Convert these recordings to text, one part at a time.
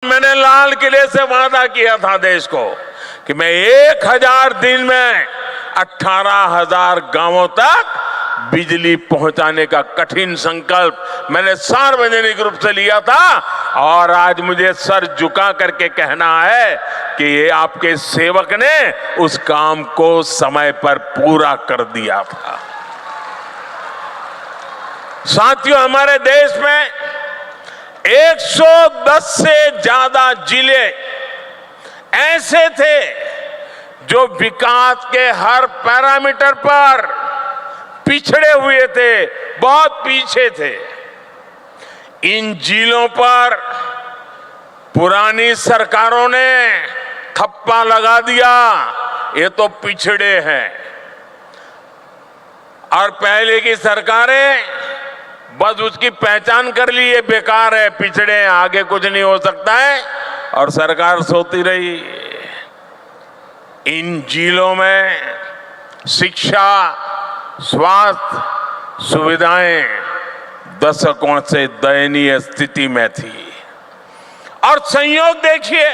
मैंने लाल किले से वादा किया था देश को कि मैं 1000 दिन में 18,000 गांवों तक बिजली पहुंचाने का कठिन संकल्प मैंने सार्वजनिक रूप से लिया था। और आज मुझे सर झुका करके कहना है कि ये आपके सेवक ने उस काम को समय पर पूरा कर दिया था। साथियों, हमारे देश में 110 से ज्यादा जिले ऐसे थे जो विकास के हर पैरामीटर पर पिछड़े हुए थे, बहुत पीछे थे। इन जिलों पर पुरानी सरकारों ने ठप्पा लगा दिया, ये तो पिछड़े हैं। और पहले की सरकारें बस उसकी पहचान कर ली, ये बेकार है, पिछड़े हैं, आगे कुछ नहीं हो सकता है, और सरकार सोती रही। इन जिलों में शिक्षा, स्वास्थ्य सुविधाएं दशकों से दयनीय स्थिति में थी। और संयोग देखिए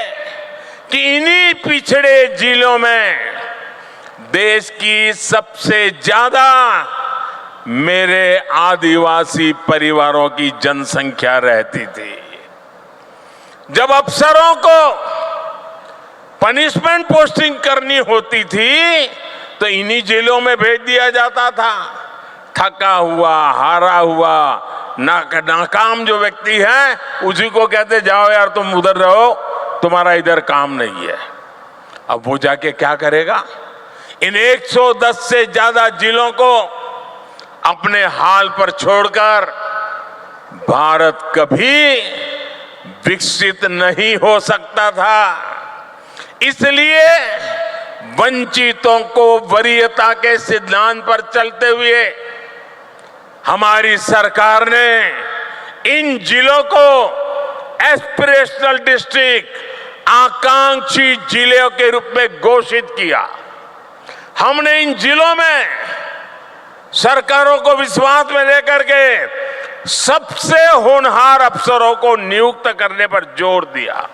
कि इन्हीं पिछड़े जिलों में देश की सबसे ज्यादा मेरे आदिवासी परिवारों की जनसंख्या रहती थी। जब अफसरों को पनिशमेंट पोस्टिंग करनी होती थी तो इन्हीं जिलों में भेज दिया जाता था। थका हुआ, हारा हुआ, नाकाम जो व्यक्ति है उसी को कहते जाओ यार तुम उधर रहो, तुम्हारा इधर काम नहीं है। अब वो जाके क्या करेगा? इन 110 से ज्यादा जिलों को अपने हाल पर छोड़कर भारत कभी विकसित नहीं हो सकता था। इसलिए वंचितों को वरीयता के सिद्धांत पर चलते हुए हमारी सरकार ने इन जिलों को एस्पिरेशनल डिस्ट्रिक्ट, आकांक्षी जिलों के रूप में घोषित किया। हमने इन जिलों में सरकारों को विश्वास में लेकर के सबसे होनहार अफसरों को नियुक्त करने पर जोर दिया।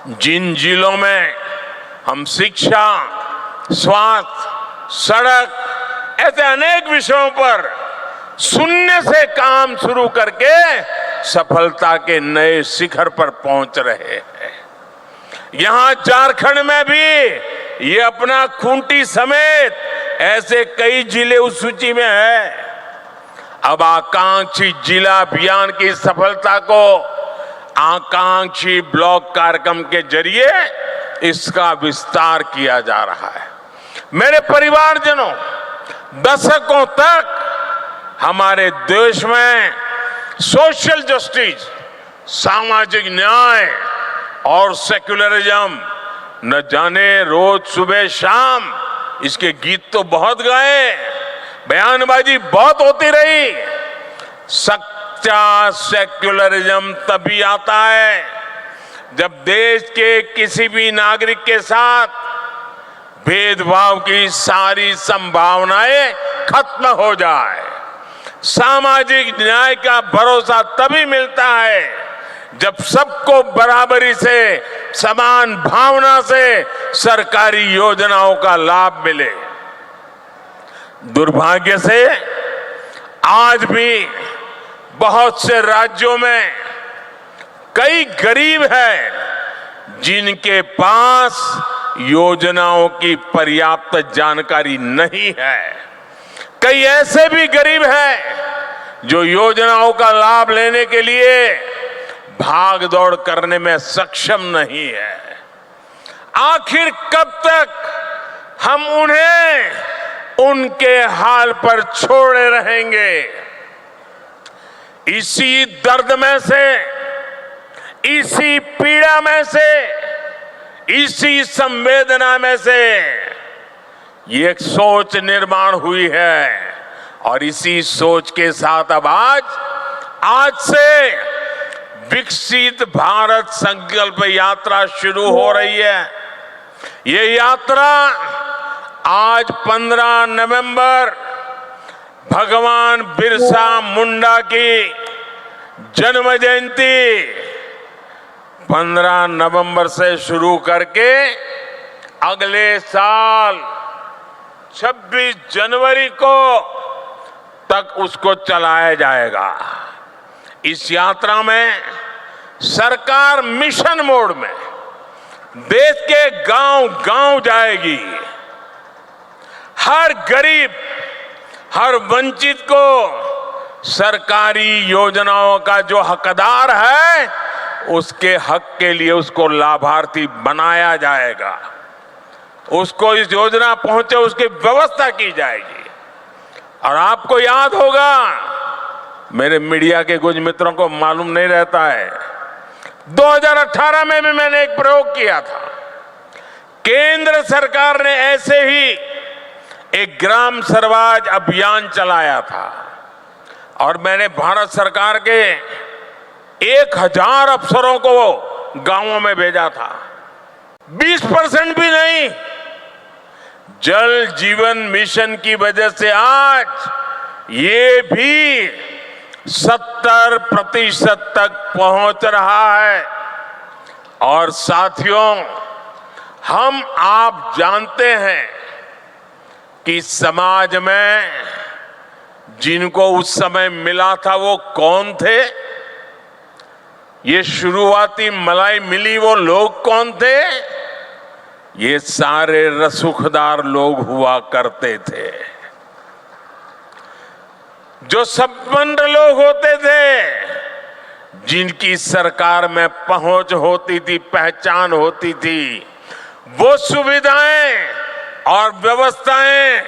जिन जिलों में हम शिक्षा, स्वास्थ्य, सड़क ऐसे अनेक विषयों पर शून्य से काम शुरू करके सफलता के नए शिखर पर पहुंच रहे हैं। यहां झारखंड में भी ये अपना खूंटी समेत ऐसे कई जिले उस सूची में है। अब आकांक्षी जिला अभियान की सफलता को आकांक्षी ब्लॉक कार्यक्रम के जरिए इसका विस्तार किया जा रहा है। मेरे परिवारजनों, दशकों तक हमारे देश में सोशल जस्टिस, सामाजिक न्याय और सेक्युलरिज्म न जाने रोज सुबह शाम इसके गीत तो बहुत गाए, बयानबाजी बहुत होती रही। सच्चा सेक्युलरिज्म तभी आता है जब देश के किसी भी नागरिक के साथ भेदभाव की सारी संभावनाएं खत्म हो जाए। सामाजिक न्याय का भरोसा तभी मिलता है जब सबको बराबरी से, समान भावना से सरकारी योजनाओं का लाभ मिले। दुर्भाग्य से आज भी बहुत से राज्यों में कई गरीब हैं जिनके पास योजनाओं की पर्याप्त जानकारी नहीं है। कई ऐसे भी गरीब हैं जो योजनाओं का लाभ लेने के लिए भाग दौड़ करने में सक्षम नहीं है। आखिर कब तक हम उन्हें उनके हाल पर छोड़े रहेंगे? इसी दर्द में से, इसी पीड़ा में से, इसी संवेदना में से ये एक सोच निर्माण हुई है। और इसी सोच के साथ अब आज से विकसित भारत संकल्प यात्रा शुरू हो रही है। ये यात्रा आज 15 नवंबर भगवान बिरसा मुंडा की जन्म जयंती 15 नवंबर से शुरू करके अगले साल 26 जनवरी को तक उसको चलाया जाएगा। इस यात्रा में सरकार मिशन मोड में देश के गांव-गांव जाएगी। हर गरीब, हर वंचित को सरकारी योजनाओं का जो हकदार है, उसके हक के लिए उसको लाभार्थी बनाया जाएगा। उसको इस योजना पहुंचे उसकी व्यवस्था की जाएगी। और आपको याद होगा, मेरे मीडिया के कुछ मित्रों को मालूम नहीं रहता है, 2018 में भी मैंने एक प्रयोग किया था। केंद्र सरकार ने ऐसे ही एक ग्राम स्वराज अभियान चलाया था और मैंने भारत सरकार के 1000 अफसरों को गांवों में भेजा था। 20% भी नहीं। जल जीवन मिशन की वजह से आज ये भी 70% तक पहुंच रहा है। और साथियों, हम आप जानते हैं कि समाज में जिनको उस समय मिला था वो कौन थे? ये शुरुआती मलाई मिली वो लोग कौन थे? ये सारे रसूखदार लोग हुआ करते थे। जो संपन्न लोग होते थे, जिनकी सरकार में पहुंच होती थी, पहचान होती थी, वो सुविधाएं और व्यवस्थाएं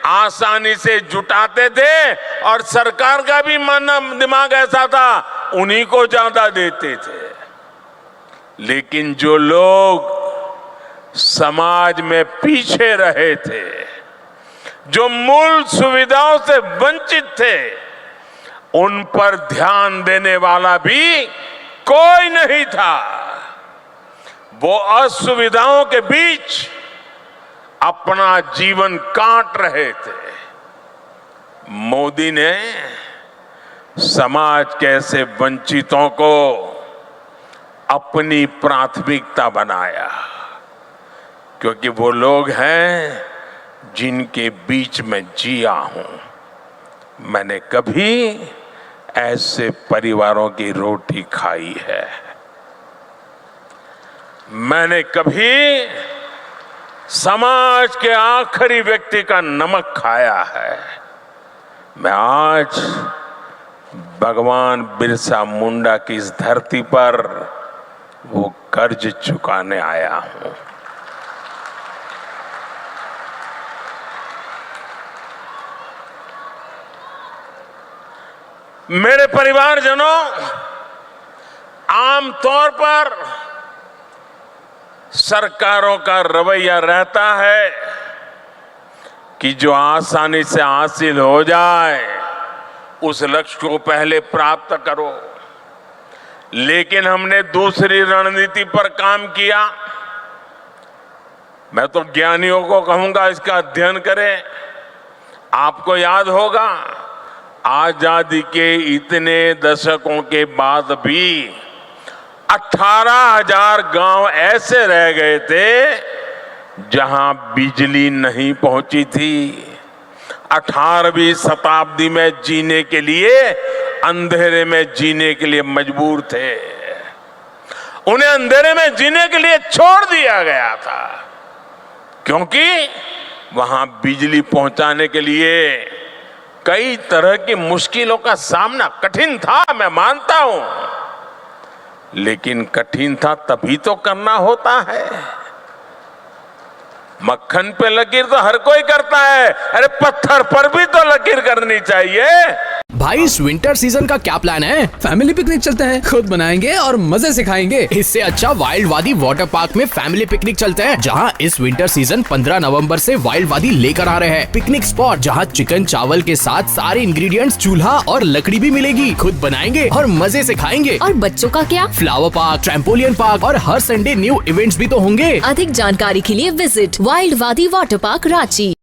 आसानी से जुटाते थे और सरकार का भी मन दिमाग ऐसा था, उन्हीं को ज्यादा देते थे। लेकिन जो लोग समाज में पीछे रहे थे, जो मूल सुविधाओं से वंचित थे, उन पर ध्यान देने वाला भी कोई नहीं था। वो असुविधाओं के बीच अपना जीवन काट रहे थे। मोदी ने समाज के ऐसे वंचितों को अपनी प्राथमिकता बनाया, क्योंकि वो लोग हैं जिनके बीच में जिया हूं। मैंने कभी ऐसे परिवारों की रोटी खाई है। मैंने कभी समाज के आखिरी व्यक्ति का नमक खाया है। मैं आज भगवान बिरसा मुंडा की इस धरती पर वो कर्ज चुकाने आया हूं। मेरे परिवारजनों, आमतौर पर सरकारों का रवैया रहता है कि जो आसानी से हासिल हो जाए उस लक्ष्य को पहले प्राप्त करो। लेकिन हमने दूसरी रणनीति पर काम किया। मैं तो ज्ञानियों को कहूंगा इसका अध्ययन करें। आपको याद होगा, आजादी के इतने दशकों के बाद भी 18,000 गांव ऐसे रह गए थे जहां बिजली नहीं पहुंची थी। 18वीं शताब्दी में जीने के लिए, अंधेरे में जीने के लिए मजबूर थे। उन्हें अंधेरे में जीने के लिए छोड़ दिया गया था, क्योंकि वहां बिजली पहुंचाने के लिए कई तरह की मुश्किलों का सामना कठिन था, मैं मानता हूं। लेकिन कठिन था तभी तो करना होता है। मक्खन पे लकीर तो हर कोई करता है, अरे पत्थर पर भी तो लकीर करनी चाहिए। भाई इस विंटर सीजन का क्या प्लान है? फैमिली पिकनिक चलते हैं, खुद बनाएंगे और मजे से खाएंगे। इससे अच्छा वाइल्ड वादी वाटर पार्क में फैमिली पिकनिक चलते हैं, जहां इस विंटर सीजन 15 नवंबर से वाइल्ड वादी लेकर आ रहे हैं। पिकनिक स्पॉट जहां चिकन चावल के साथ सारे इंग्रेडिएंट्स, चूल्हा और लकड़ी भी मिलेगी। खुद बनाएंगे और मजे से खाएंगे। और बच्चों का क्या? फ्लावर पार्क, ट्रैम्पोलियन पार्क और हर संडे न्यू इवेंट्स भी तो होंगे। अधिक जानकारी के लिए विजिट वाइल्ड वादी वाटर पार्क, रांची।